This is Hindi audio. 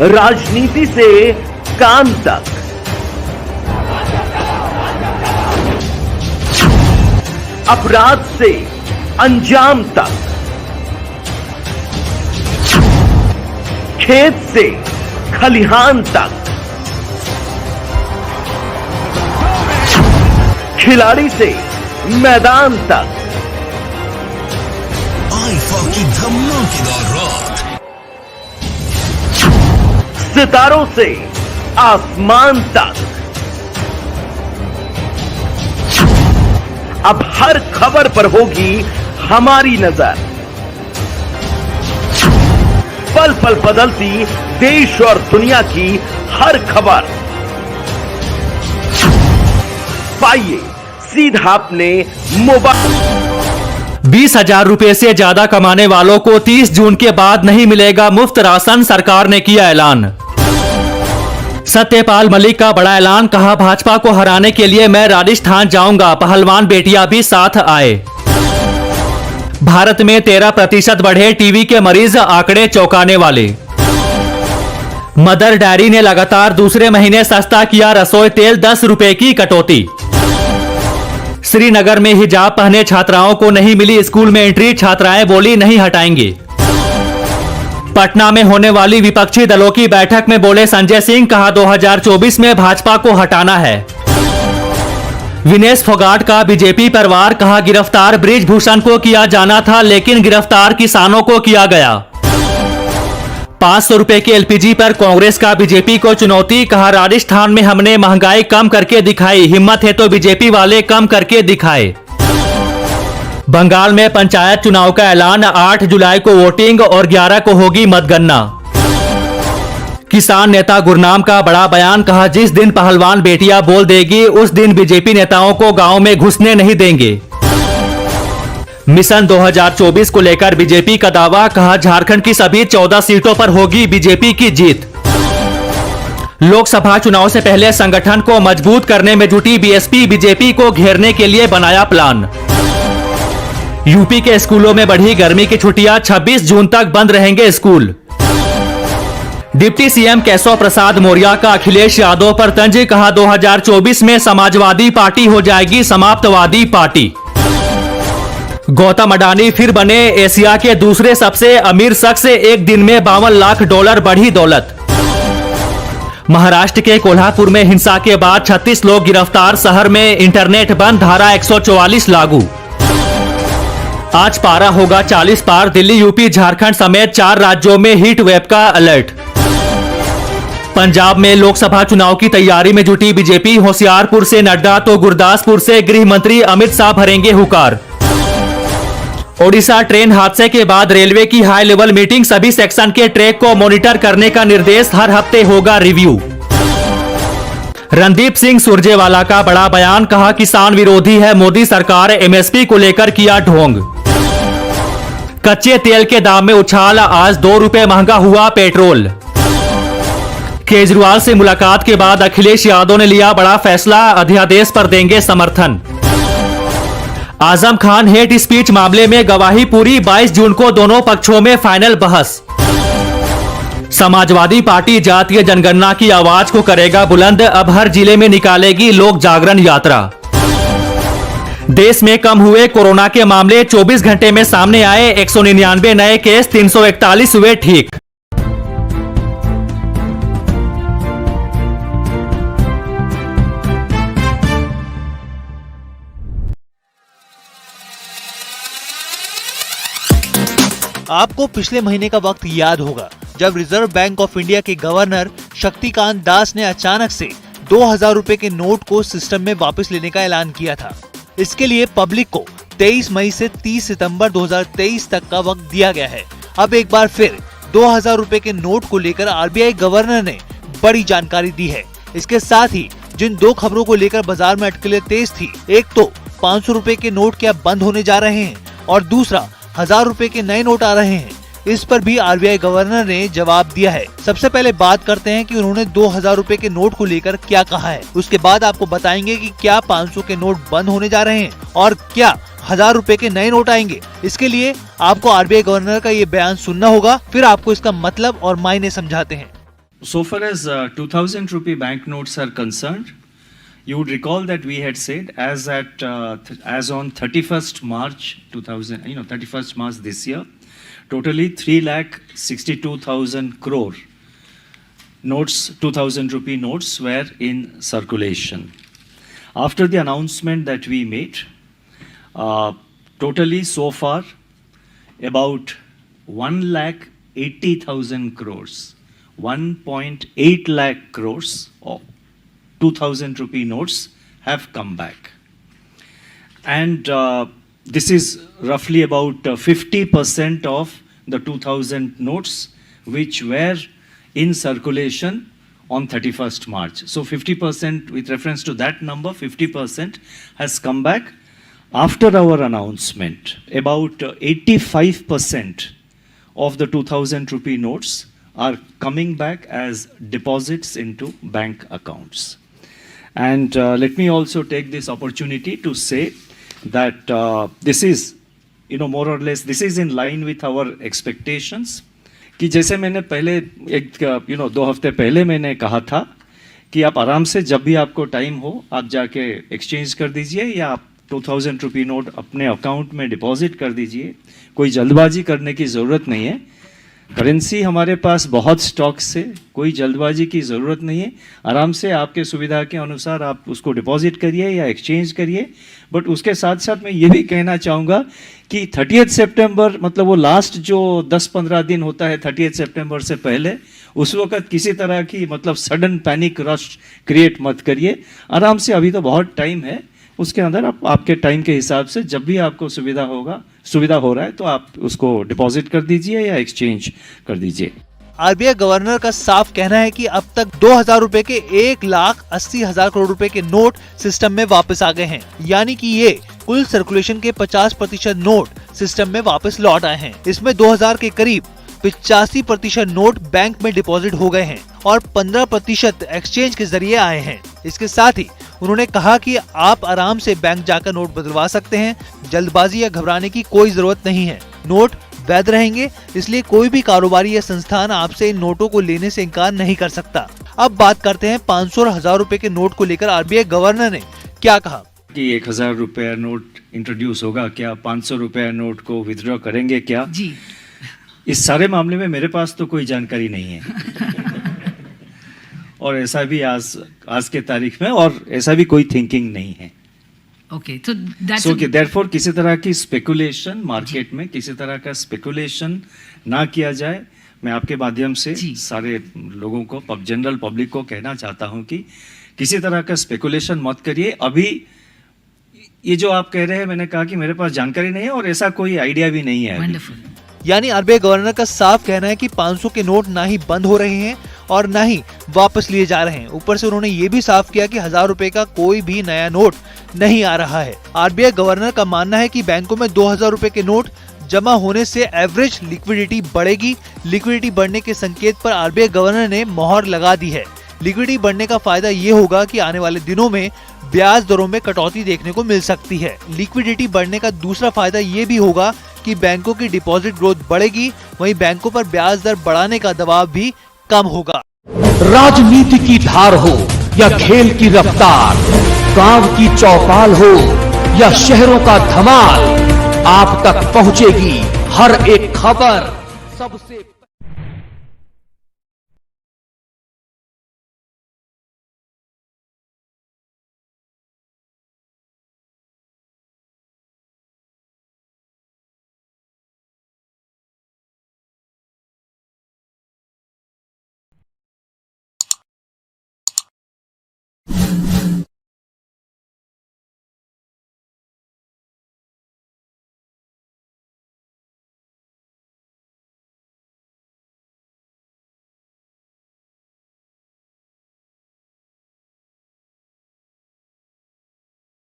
राजनीति से काम तक, अपराध से अंजाम तक, खेत से खलिहान तक, खिलाड़ी से मैदान तक, आईफा की धमाकेदार रात, सितारों से आसमान तक, अब हर खबर पर होगी हमारी नजर। पल पल बदलती देश और दुनिया की हर खबर पाइए सीधा अपने मोबाइल। 20,000 रुपए से ज्यादा कमाने वालों को 30 जून के बाद नहीं मिलेगा मुफ्त राशन, सरकार ने किया ऐलान। सत्यपाल मलिक का बड़ा ऐलान, कहा भाजपा को हराने के लिए मैं राजस्थान जाऊंगा, पहलवान बेटियां भी साथ आए। भारत में 13% बढ़े टीबी के मरीज, आंकड़े चौंकाने वाले। मदर डेयरी ने लगातार दूसरे महीने सस्ता किया रसोई तेल, 10 रुपए की कटौती। श्रीनगर में हिजाब पहने छात्राओं को नहीं मिली स्कूल में एंट्री, छात्राएं बोली नहीं हटाएंगे। पटना में होने वाली विपक्षी दलों की बैठक में बोले संजय सिंह, कहा 2024 में भाजपा को हटाना है। विनेश फोगाट का बीजेपी पर वार, कहा गिरफ्तार बृजभूषण को किया जाना था लेकिन गिरफ्तार किसानों को किया गया। 500 रुपए के एलपीजी पर कांग्रेस का बीजेपी को चुनौती, कहा राजस्थान में हमने महंगाई कम करके दिखाई, हिम्मत है तो बीजेपी वाले कम करके दिखाए। बंगाल में पंचायत चुनाव का ऐलान, 8 जुलाई को वोटिंग और 11 को होगी मतगणना। किसान नेता गुरनाम का बड़ा बयान, कहा जिस दिन पहलवान बेटियां बोल देगी उस दिन बीजेपी नेताओं को गांव में घुसने नहीं देंगे। मिशन 2024 को लेकर बीजेपी का दावा, कहा झारखंड की सभी 14 सीटों पर होगी बीजेपी की जीत। लोकसभा चुनाव से पहले संगठन को मजबूत करने में जुटी बीएसपी, बीजेपी को घेरने के लिए बनाया प्लान। यूपी के स्कूलों में बढ़ी गर्मी की छुट्टियां, 26 जून तक बंद रहेंगे school. Deputy CM Keshav Prasad Maurya का अखिलेश यादव पर तंज, कहा 2024 में समाजवादी पार्टी हो जाएगी समाप्तवादी पार्टी। गौतम अडानी फिर बने एशिया के दूसरे सबसे अमीर शख्स, एक दिन में $52 लाख बढ़ी दौलत। महाराष्ट्र के कोल्हापुर में हिंसा के बाद 36 लोग गिरफ्तार, शहर में इंटरनेट बंद, धारा 144 लागू। आज पारा होगा 40 पार, दिल्ली यूपी झारखंड समेत 4 राज्यों में हीट वेव का अलर्ट। पंजाब में लोकसभा चुनाव की तैयारी में जुटी बीजेपी, होशियारपुर से नड्डा तो गुरदासपुर से गृह मंत्री अमित शाह भरेंगे हुंकार। ओडिशा ट्रेन हादसे के बाद रेलवे की हाई लेवल मीटिंग, सभी सेक्शन के ट्रैक को मॉनिटर करने का निर्देश, हर हफ्ते होगा रिव्यू। रणदीप सिंह सुरजेवाला का बड़ा बयान, कहा किसान विरोधी है मोदी सरकार, एमएसपी को लेकर किया ढोंग। कच्चे तेल के दाम में उछाल, आज 2 रुपए महंगा हुआ पेट्रोल। केजरीवाल से मुलाकात के बाद अखिलेश यादव ने लिया बड़ा फैसला, अध्यादेश पर देंगे समर्थन। आजम खान हेट स्पीच मामले में गवाही पूरी, 22 जून को दोनों पक्षों में फाइनल बहस। समाजवादी पार्टी जातीय जनगणना की आवाज को करेगा बुलंद, अब हर जिले में निकालेगी लोक जागरण यात्रा। देश में कम हुए कोरोना के मामले, 24 घंटे में सामने आए 199 नए केस, 341 हुए ठीक। आपको पिछले महीने का वक्त याद होगा जब रिजर्व बैंक ऑफ इंडिया के गवर्नर शक्तिकांत दास ने अचानक से 2000 रुपए के नोट को सिस्टम में वापस लेने का ऐलान किया था। इसके लिए पब्लिक को 23 मई से 30 सितंबर 2023 तक का वक्त दिया गया है। अब एक बार फिर 2000 रुपए के नोट को लेकर आरबीआई गवर्नर ने बड़ी जानकारी दी है। इसके साथ ही जिन 2 खबरों को लेकर बाजार में अटकलें तेज थी, एक तो 500 रुपए के नोट क्या बंद होने जा रहे हैं और दूसरा 1000 रुपए के नए नोट आ रहे हैं। इस पर भी आरबीआई गवर्नर ने जवाब दिया है। सबसे पहले बात करते हैं कि उन्होंने 2000 रुपए के नोट को लेकर क्या कहा है। उसके बाद आपको बताएंगे कि क्या 500 के नोट बंद होने जा रहे हैं और क्या 1000 रुपए के नए नोट आएंगे। इसके लिए आपको आरबीआई गवर्नर का ये बयान सुनना होगा, फिर आपको इसका मतलब और मायने समझाते हैं। So far as 2000 rupee banknotes are concerned, you would recall that we had said as on 31st March 31st March this year, totally 3,62,000 crore notes, 2000 rupee notes were in circulation. After the announcement that we made, totally so far about 1,80,000 crores, 1.8 lakh crores of 2000 rupee notes have come back. And this is roughly about 50% of the 2000 notes which were in circulation on 31st March. So 50%, with reference to that number, 50% has come back. After our announcement, about 85% of the 2000 rupee notes are coming back as deposits into bank accounts. And let me also take this opportunity to say that this is, more or less, this is in line with our expectations. कि जैसे मैंने पहले 2 हफ्ते पहले मैंने कहा था कि आप आराम से जब भी आपको टाइम हो आप जाके एक्सचेंज कर दीजिए या आप 2000 रुपी नोट अपने अकाउंट में डिपॉजिट कर दीजिए। कोई जल्दबाजी करने की ज़रूरत नहीं है। करेंसी हमारे पास बहुत स्टॉक से, कोई जल्दबाजी की ज़रूरत नहीं है। आराम से आपके सुविधा के अनुसार आप उसको डिपॉजिट करिए या एक्सचेंज करिए। बट उसके साथ साथ मैं ये भी कहना चाहूँगा कि 30 सितंबर मतलब वो लास्ट जो 10-15 दिन होता है 30 सितंबर से पहले, उस वक्त किसी तरह की मतलब सडन पैनिक रश क्रिएट मत करिए। आराम से, अभी तो बहुत टाइम है, उसके अंदर आप आपके टाइम के हिसाब से जब भी आपको सुविधा हो रहा है तो आप उसको डिपॉजिट कर दीजिए या एक्सचेंज कर दीजिए। आरबीआई गवर्नर का साफ कहना है कि अब तक 2000 रुपए के 1,80,000 करोड़ रुपए के नोट सिस्टम में वापस आ गए हैं। यानी कि ये कुल सर्कुलेशन के 50% नोट सिस्टम में वापस लौट आए हैं। इसमें 2000 के करीब 85% नोट बैंक में डिपॉजिट हो गए हैं और 15% एक्सचेंज के जरिए आए हैं। इसके साथ ही उन्होंने कहा कि आप आराम से बैंक जाकर नोट बदलवा सकते हैं। जल्दबाजी या घबराने की कोई जरूरत नहीं है। नोट वैध रहेंगे, इसलिए कोई भी कारोबारी या संस्थान आपसे इन नोटों को लेने से इनकार नहीं कर सकता। अब बात करते हैं 500 और 1000 रुपए के नोट को लेकर आरबीआई गवर्नर ने क्या कहा। कि 1000 रुपया नोट इंट्रोड्यूस होगा क्या, 500 रुपया नोट को विथड्रॉ करेंगे क्या जी? इस सारे मामले में मेरे पास तो कोई जानकारी नहीं है और ऐसा भी आज के तारीख में और ऐसा भी कोई थिंकिंग नहीं है। Okay, so that's so therefore किसी तरह की स्पेकुलेशन मार्केट में किसी तरह का स्पेकुलेशन ना किया जाए। मैं आपके माध्यम से सारे लोगों को, जनरल पब्लिक को कहना चाहता हूं कि किसी तरह का स्पेकुलेशन मत करिए। अभी ये जो आप कह रहे हैं, मैंने कहा कि मेरे पास जानकारी नहीं है और ऐसा कोई आइडिया भी नहीं है। वंडरफुल। यानी आरबीआई गवर्नर का साफ कहना है कि 500 के नोट ना ही बंद हो रहे हैं और ना ही वापस लिए जा रहे हैं। ऊपर से उन्होंने ये भी साफ किया कि 1000 रुपए का कोई भी नया नोट नहीं आ रहा है। आरबीआई गवर्नर का मानना है कि बैंकों में 2000 रुपए के नोट जमा होने से एवरेज लिक्विडिटी बढ़ेगी। लिक्विडिटी बढ़ने के संकेत पर आरबीआई गवर्नर ने मोहर लगा दी है। लिक्विडिटी बढ़ने का फायदा ये होगा कि आने वाले दिनों में ब्याज दरों में कटौती देखने को मिल सकती है। लिक्विडिटी बढ़ने का दूसरा फायदा ये भी होगा कि बैंकों की डिपॉजिट ग्रोथ बढ़ेगी, वहीं बैंकों पर ब्याज दर बढ़ाने का दबाव भी कम होगा। राजनीति की धार हो या खेल की रफ्तार, गांव की चौपाल हो या शहरों का धमाल, आप तक पहुंचेगी हर एक खबर सबसे